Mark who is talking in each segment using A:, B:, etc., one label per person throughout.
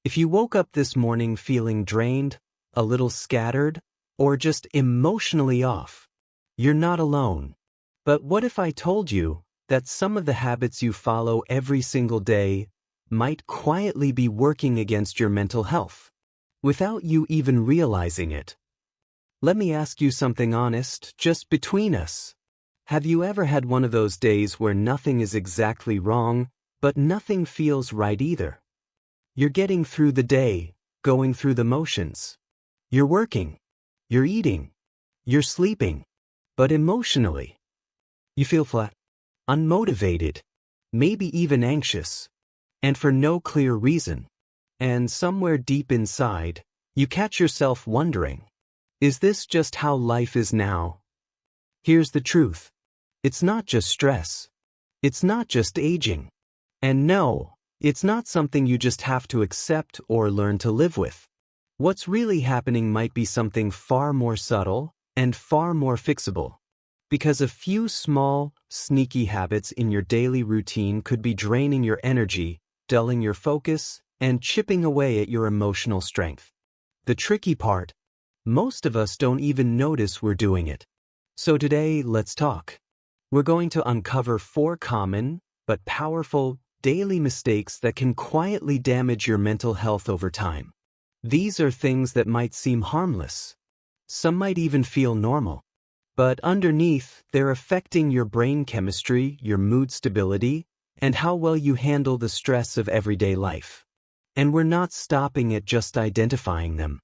A: If you woke up this morning feeling drained, a little scattered, or just emotionally off, you're not alone. But what if I told you that some of the habits you follow every single day might quietly be working against your mental health, without you even realizing it? Let me ask you something honest, just between us. Have you ever had one of those days where nothing is exactly wrong, but nothing feels right either? You're getting through the day, going through the motions. You're working, you're eating, you're sleeping, but emotionally, you feel flat, unmotivated, maybe even anxious, and for no clear reason. And somewhere deep inside, you catch yourself wondering, is this just how life is now? Here's the truth. It's not just stress. It's not just aging. And no, it's not something you just have to accept or learn to live with. What's really happening might be something far more subtle and far more fixable. Because a few small, sneaky habits in your daily routine could be draining your energy, dulling your focus, and chipping away at your emotional strength. The tricky part, most of us don't even notice we're doing it. So today, let's talk. We're going to uncover 4 common, but powerful, daily mistakes that can quietly damage your mental health over time. These are things that might seem harmless. Some might even feel normal. But underneath, they're affecting your brain chemistry, your mood stability, and how well you handle the stress of everyday life. And we're not stopping at just identifying them.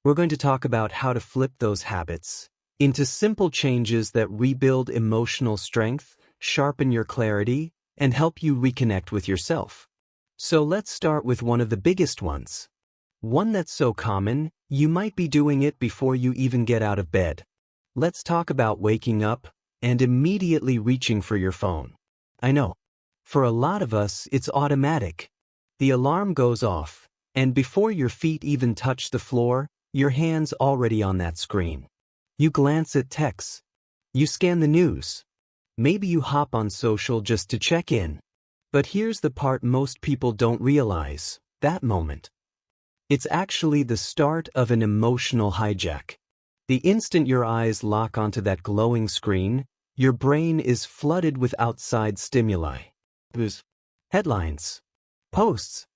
A: We're going to talk about how to flip those habits into simple changes that rebuild emotional strength, sharpen your clarity, and help you reconnect with yourself. So let's start with one of the biggest ones. One that's so common, you might be doing it before you even get out of bed. Let's talk about waking up and immediately reaching for your phone. I know. For a lot of us, it's automatic. The alarm goes off, and before your feet even touch the floor, your hand's already on that screen. You glance at texts. You scan the news. Maybe you hop on social just to check in. But here's the part most people don't realize, that moment. It's actually the start of an emotional hijack. The instant your eyes lock onto that glowing screen, your brain is flooded with outside stimuli. There's headlines, posts,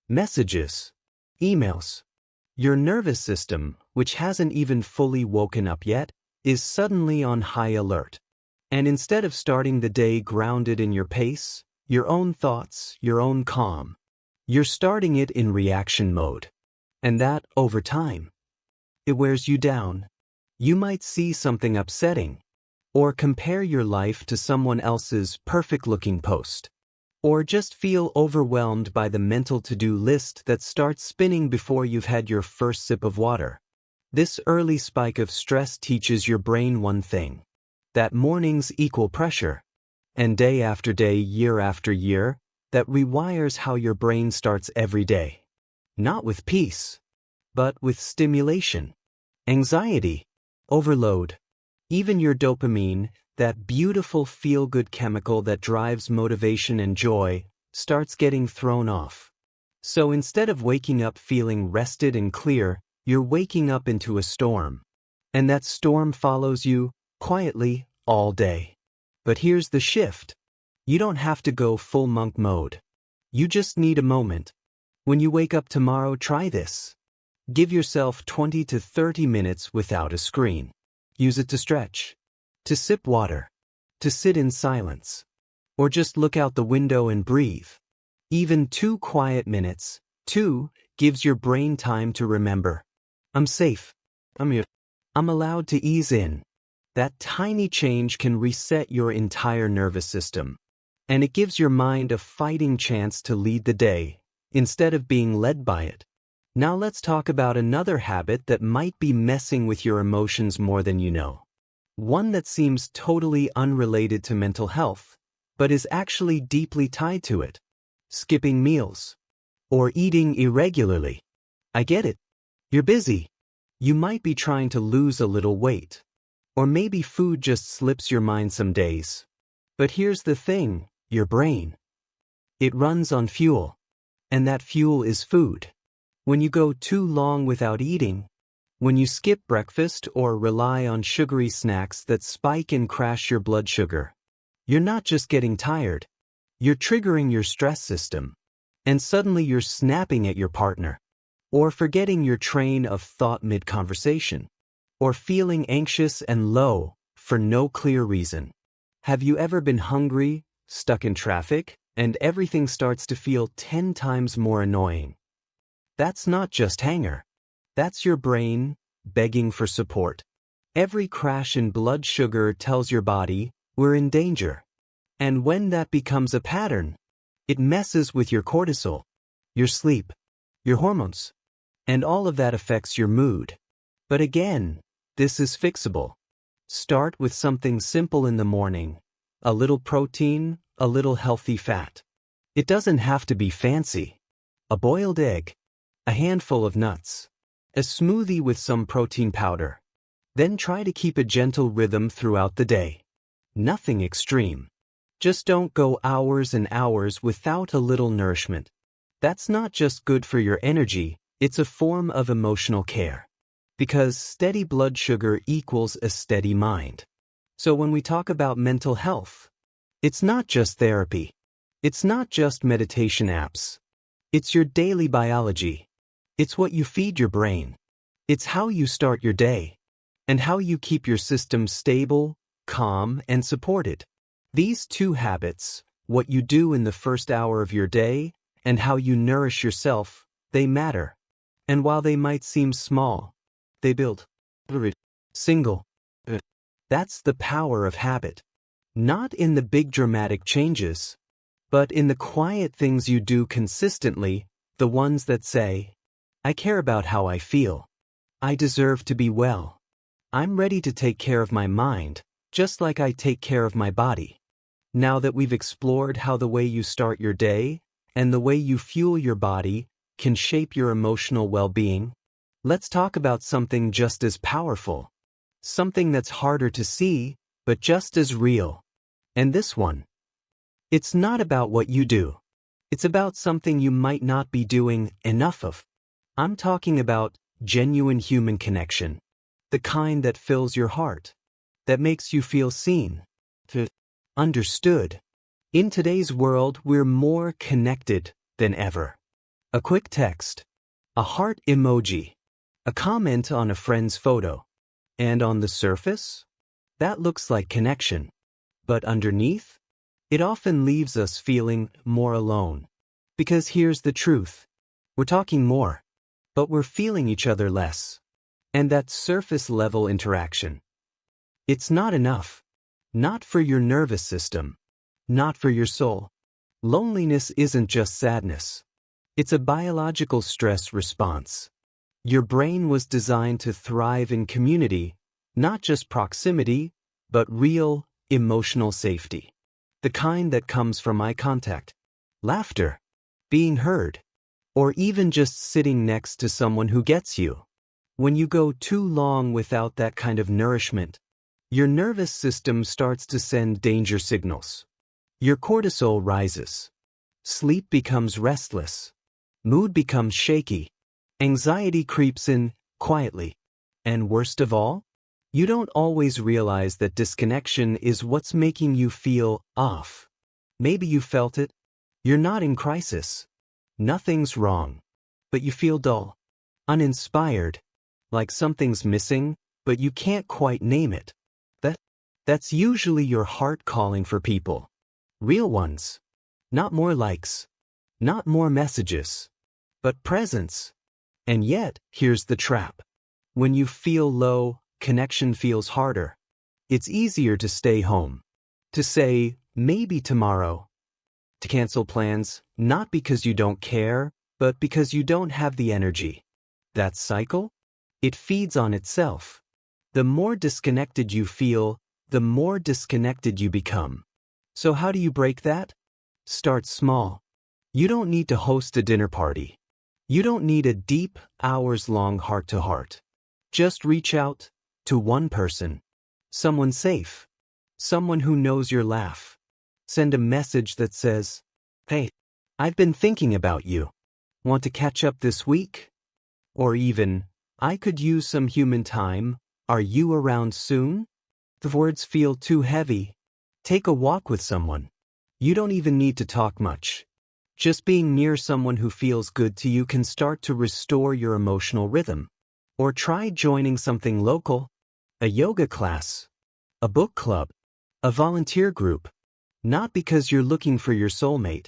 A: messages, emails. Your nervous system, which hasn't even fully woken up yet, is suddenly on high alert. And instead of starting the day grounded in your pace, your own thoughts, your own calm, you're starting it in reaction mode. And that, over time, it wears you down. You might see something upsetting, or compare your life to someone else's perfect-looking post, or just feel overwhelmed by the mental to-do list that starts spinning before you've had your first sip of water. This early spike of stress teaches your brain one thing, that mornings equal pressure, and day after day, year after year, that rewires how your brain starts every day. Not with peace, but with stimulation, anxiety, overload. Even your dopamine, that beautiful feel-good chemical that drives motivation and joy, starts getting thrown off. So instead of waking up feeling rested and clear, you're waking up into a storm. And that storm follows you, quietly, all day. But here's the shift. You don't have to go full monk mode. You just need a moment. When you wake up tomorrow, try this. Give yourself 20 to 30 minutes without a screen. Use it to stretch, to sip water, to sit in silence, or just look out the window and breathe. Even 2 quiet minutes, gives your brain time to remember. I'm safe. I'm here. I'm allowed to ease in. That tiny change can reset your entire nervous system. And it gives your mind a fighting chance to lead the day, instead of being led by it. Now let's talk about another habit that might be messing with your emotions more than you know. One that seems totally unrelated to mental health, but is actually deeply tied to it. Skipping meals. Or eating irregularly. I get it. You're busy. You might be trying to lose a little weight. Or maybe food just slips your mind some days. But here's the thing, your brain. It runs on fuel. And that fuel is food. when you go too long without eating, when you skip breakfast or rely on sugary snacks that spike and crash your blood sugar. You're not just getting tired, you're triggering your stress system, and suddenly you're snapping at your partner, or forgetting your train of thought mid-conversation, or feeling anxious and low for no clear reason. Have you ever been hungry, stuck in traffic, and everything starts to feel 10 times more annoying? That's not just hunger. That's your brain begging for support. Every crash in blood sugar tells your body, we're in danger. And when that becomes a pattern, it messes with your cortisol, your sleep, your hormones, and all of that affects your mood. But again, this is fixable. Start with something simple in the morning, a little protein, a little healthy fat. It doesn't have to be fancy. A boiled egg, a handful of nuts, a smoothie with some protein powder. Then try to keep a gentle rhythm throughout the day. Nothing extreme. Just don't go hours and hours without a little nourishment. That's not just good for your energy, it's a form of emotional care. Because steady blood sugar equals a steady mind. So when we talk about mental health, it's not just therapy. It's not just meditation apps. It's your daily biology. It's what you feed your brain. It's how you start your day. And how you keep your system stable, calm, and supported. These two habits, what you do in the first hour of your day, and how you nourish yourself, they matter. And while they might seem small, they build. Single. That's the power of habit. Not in the big dramatic changes, but in the quiet things you do consistently, the ones that say, I care about how I feel. I deserve to be well. I'm ready to take care of my mind, just like I take care of my body. Now that we've explored how the way you start your day and the way you fuel your body can shape your emotional well-being, let's talk about something just as powerful. Something that's harder to see, but just as real. And this one. It's not about what you do. It's about something you might not be doing enough of. I'm talking about genuine human connection. The kind that fills your heart. That makes you feel seen. Understood. In today's world, we're more connected than ever. A quick text. A heart emoji. A comment on a friend's photo. And on the surface, that looks like connection. But underneath, it often leaves us feeling more alone. Because here's the truth. We're talking more, but we're feeling each other less. And that surface-level interaction. It's not enough. Not for your nervous system. Not for your soul. Loneliness isn't just sadness. It's a biological stress response. Your brain was designed to thrive in community, not just proximity, but real, emotional safety. The kind that comes from eye contact, laughter, being heard, or even just sitting next to someone who gets you. When you go too long without that kind of nourishment, your nervous system starts to send danger signals. Your cortisol rises. Sleep becomes restless. Mood becomes shaky. Anxiety creeps in quietly. And worst of all, you don't always realize that disconnection is what's making you feel off. Maybe you felt it. You're not in crisis. Nothing's wrong. But you feel dull, uninspired, like something's missing, but you can't quite name it. That's usually your heart calling for people. Real ones. Not more likes. Not more messages. But presence. And yet, here's the trap. When you feel low, connection feels harder. It's easier to stay home. To say, maybe tomorrow. To cancel plans, not because you don't care, but because you don't have the energy. That cycle? It feeds on itself. The more disconnected you feel, the more disconnected you become. So how do you break that? Start small. You don't need to host a dinner party. You don't need a deep, hours-long heart-to-heart. Just reach out to one person. Someone safe. Someone who knows your laugh. Send a message that says, hey, I've been thinking about you. Want to catch up this week? Or even, I could use some human time, are you around soon? The words feel too heavy. Take a walk with someone. You don't even need to talk much. Just being near someone who feels good to you can start to restore your emotional rhythm. Or try joining something local, a yoga class, a book club, a volunteer group. Not because you're looking for your soulmate,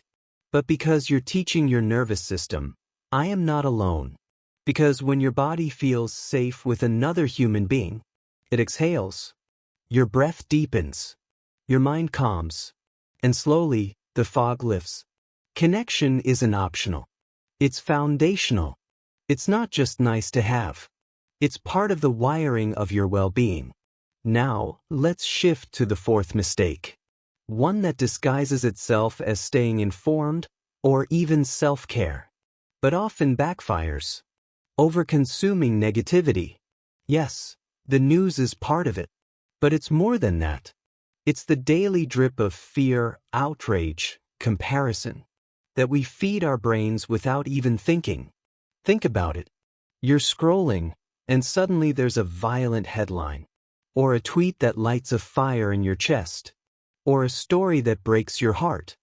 A: but because you're teaching your nervous system, I am not alone. Because when your body feels safe with another human being, it exhales. Your breath deepens. Your mind calms. And slowly, the fog lifts. Connection isn't optional. It's foundational. It's not just nice to have. It's part of the wiring of your well-being. Now, let's shift to the fourth mistake. One that disguises itself as staying informed or even self-care, but often backfires. Over-consuming negativity. Yes, the news is part of it, but it's more than that. It's the daily drip of fear, outrage, comparison that we feed our brains without even thinking. Think about it. You're scrolling, and suddenly there's a violent headline, or a tweet that lights a fire in your chest, or a story that breaks your heart.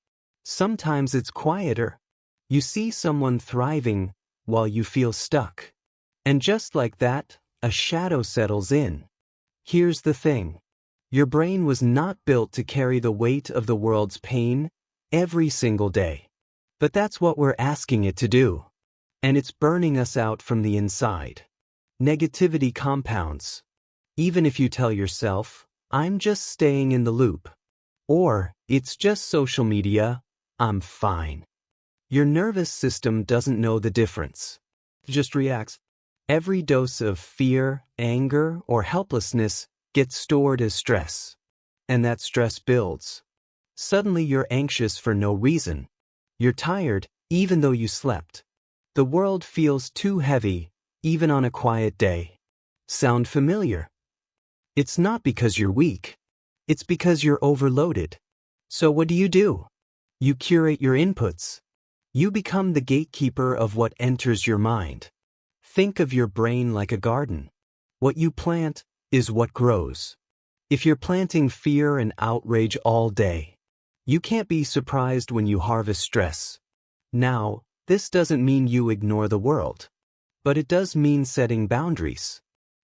A: Sometimes it's quieter. You see someone thriving while you feel stuck. And just like that, a shadow settles in. Here's the thing. Your brain was not built to carry the weight of the world's pain every single day. But that's what we're asking it to do. And it's burning us out from the inside. Negativity compounds. Even if you tell yourself, I'm just staying in the loop. Or, it's just social media, I'm fine. Your nervous system doesn't know the difference. It just reacts. Every dose of fear, anger, or helplessness gets stored as stress. And that stress builds. Suddenly you're anxious for no reason. You're tired, even though you slept. The world feels too heavy, even on a quiet day. Sound familiar? It's not because you're weak. It's because you're overloaded. So what do? You curate your inputs. You become the gatekeeper of what enters your mind. Think of your brain like a garden. What you plant is what grows. If you're planting fear and outrage all day, you can't be surprised when you harvest stress. Now, this doesn't mean you ignore the world, but it does mean setting boundaries.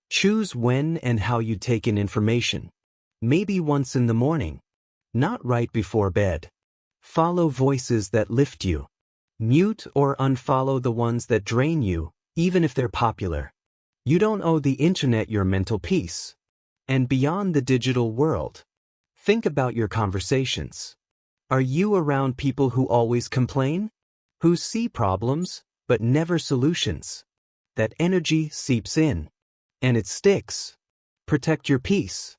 A: Choose when and how you take in information. Maybe once in the morning, not right before bed. Follow voices that lift you. Mute or unfollow the ones that drain you, even if they're popular. You don't owe the internet your mental peace. And beyond the digital world, think about your conversations. Are you around people who always complain? Who see problems, but never solutions? That energy seeps in, and it sticks. Protect your peace,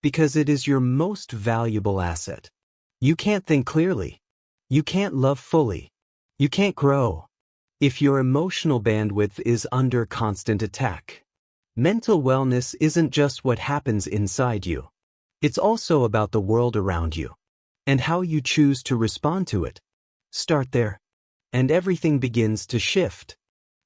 A: because it is your most valuable asset. You can't think clearly. You can't love fully. You can't grow if your emotional bandwidth is under constant attack. Mental wellness isn't just what happens inside you. It's also about the world around you and how you choose to respond to it. Start there, and everything begins to shift.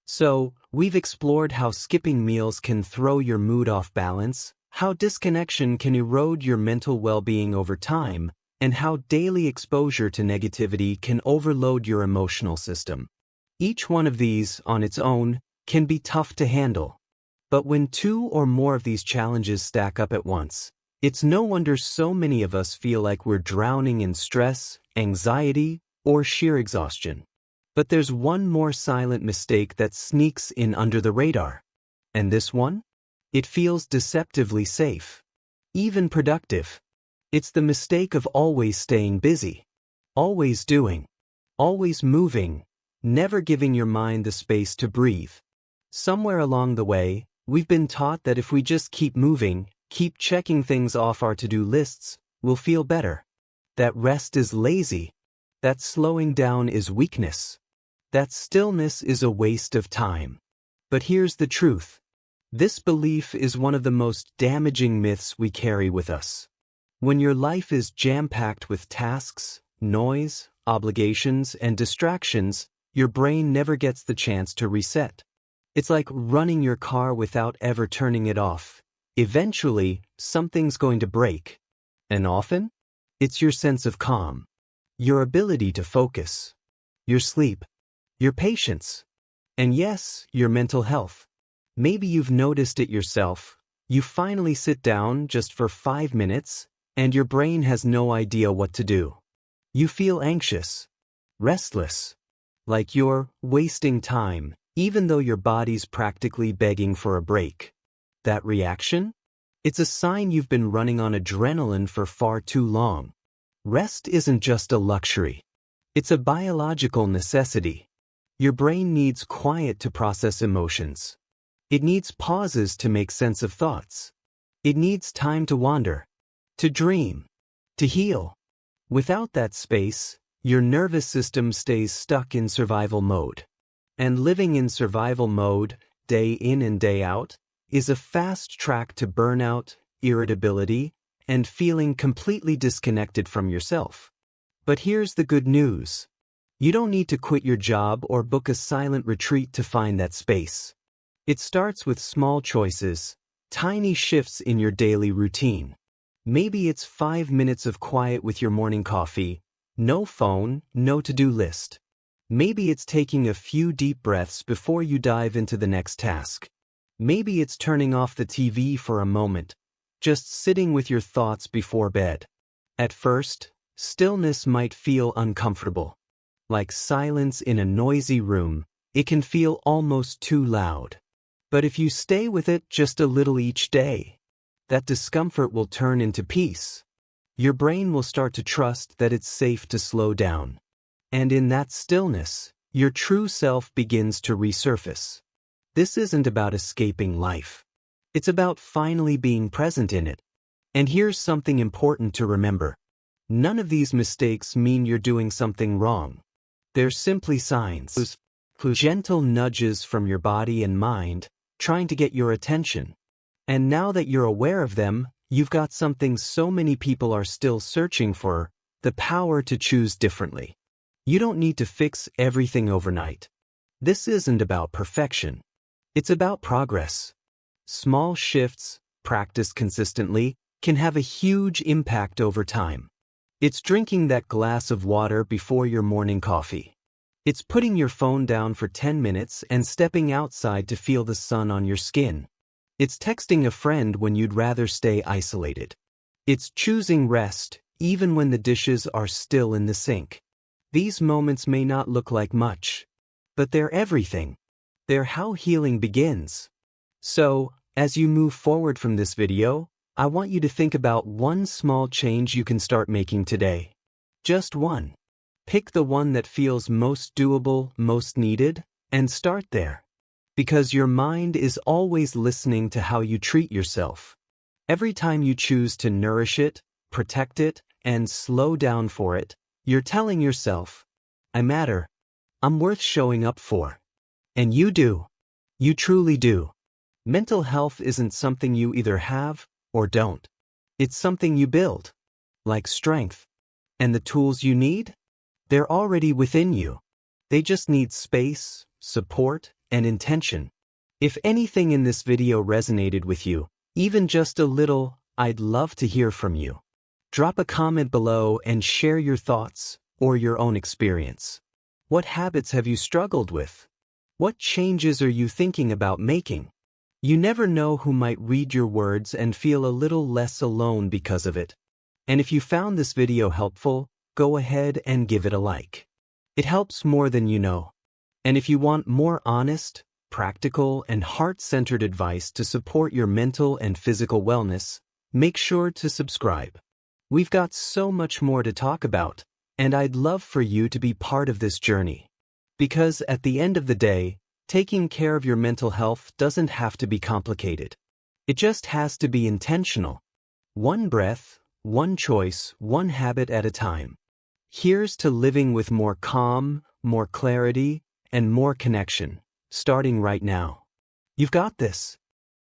A: So, we've explored how skipping meals can throw your mood off balance, how disconnection can erode your mental well-being over time, and how daily exposure to negativity can overload your emotional system. Each one of these, on its own, can be tough to handle. But when two or more of these challenges stack up at once, it's no wonder so many of us feel like we're drowning in stress, anxiety, or sheer exhaustion. But there's one more silent mistake that sneaks in under the radar. And this one? It feels deceptively safe, even productive. It's the mistake of always staying busy, always doing, always moving, never giving your mind the space to breathe. Somewhere along the way, we've been taught that if we just keep moving, keep checking things off our to-do lists, we'll feel better. That rest is lazy. That slowing down is weakness. That stillness is a waste of time. But here's the truth. This belief is one of the most damaging myths we carry with us. When your life is jam-packed with tasks, noise, obligations, and distractions, your brain never gets the chance to reset. It's like running your car without ever turning it off. Eventually, something's going to break. And often, it's your sense of calm, your ability to focus, your sleep, your patience, and yes, your mental health. Maybe you've noticed it yourself. You finally sit down just for 5 minutes, and your brain has no idea what to do. You feel anxious, restless, like you're wasting time, even though your body's practically begging for a break. That reaction? It's a sign you've been running on adrenaline for far too long. Rest isn't just a luxury. It's a biological necessity. Your brain needs quiet to process emotions. It needs pauses to make sense of thoughts. It needs time to wander, to dream, to heal. Without that space, your nervous system stays stuck in survival mode. And living in survival mode, day in and day out, is a fast track to burnout, irritability, and feeling completely disconnected from yourself. But here's the good news. You don't need to quit your job or book a silent retreat to find that space. It starts with small choices, tiny shifts in your daily routine. Maybe it's 5 minutes of quiet with your morning coffee, no phone, no to-do list. Maybe it's taking a few deep breaths before you dive into the next task. Maybe it's turning off the TV for a moment, just sitting with your thoughts before bed. At first, stillness might feel uncomfortable. Like silence in a noisy room, it can feel almost too loud. But if you stay with it just a little each day, that discomfort will turn into peace. Your brain will start to trust that it's safe to slow down. And in that stillness, your true self begins to resurface. This isn't about escaping life. It's about finally being present in it. And here's something important to remember. None of these mistakes mean you're doing something wrong. They're simply signs, gentle nudges from your body and mind, trying to get your attention. And now that you're aware of them, you've got something so many people are still searching for, the power to choose differently. You don't need to fix everything overnight. This isn't about perfection. It's about progress. Small shifts, practiced consistently, can have a huge impact over time. It's drinking that glass of water before your morning coffee. It's putting your phone down for 10 minutes and stepping outside to feel the sun on your skin. It's texting a friend when you'd rather stay isolated. It's choosing rest, even when the dishes are still in the sink. These moments may not look like much, but they're everything. They're how healing begins. So, as you move forward from this video, I want you to think about one small change you can start making today. Just one. Pick the one that feels most doable, most needed, and start there. Because your mind is always listening to how you treat yourself. Every time you choose to nourish it, protect it, and slow down for it, you're telling yourself, I matter. I'm worth showing up for. And you do. You truly do. Mental health isn't something you either have or don't. It's something you build, like strength. And the tools you need? They're already within you. They just need space, support, and intention. If anything in this video resonated with you, even just a little, I'd love to hear from you. Drop a comment below and share your thoughts or your own experience. What habits have you struggled with? What changes are you thinking about making? You never know who might read your words and feel a little less alone because of it. And if you found this video helpful, go ahead and give it a like. It helps more than you know. And if you want more honest, practical, and heart-centered advice to support your mental and physical wellness, make sure to subscribe. We've got so much more to talk about, and I'd love for you to be part of this journey. Because at the end of the day, taking care of your mental health doesn't have to be complicated. It just has to be intentional. One breath, one choice, one habit at a time. Here's to living with more calm, more clarity, and more connection, starting right now. You've got this.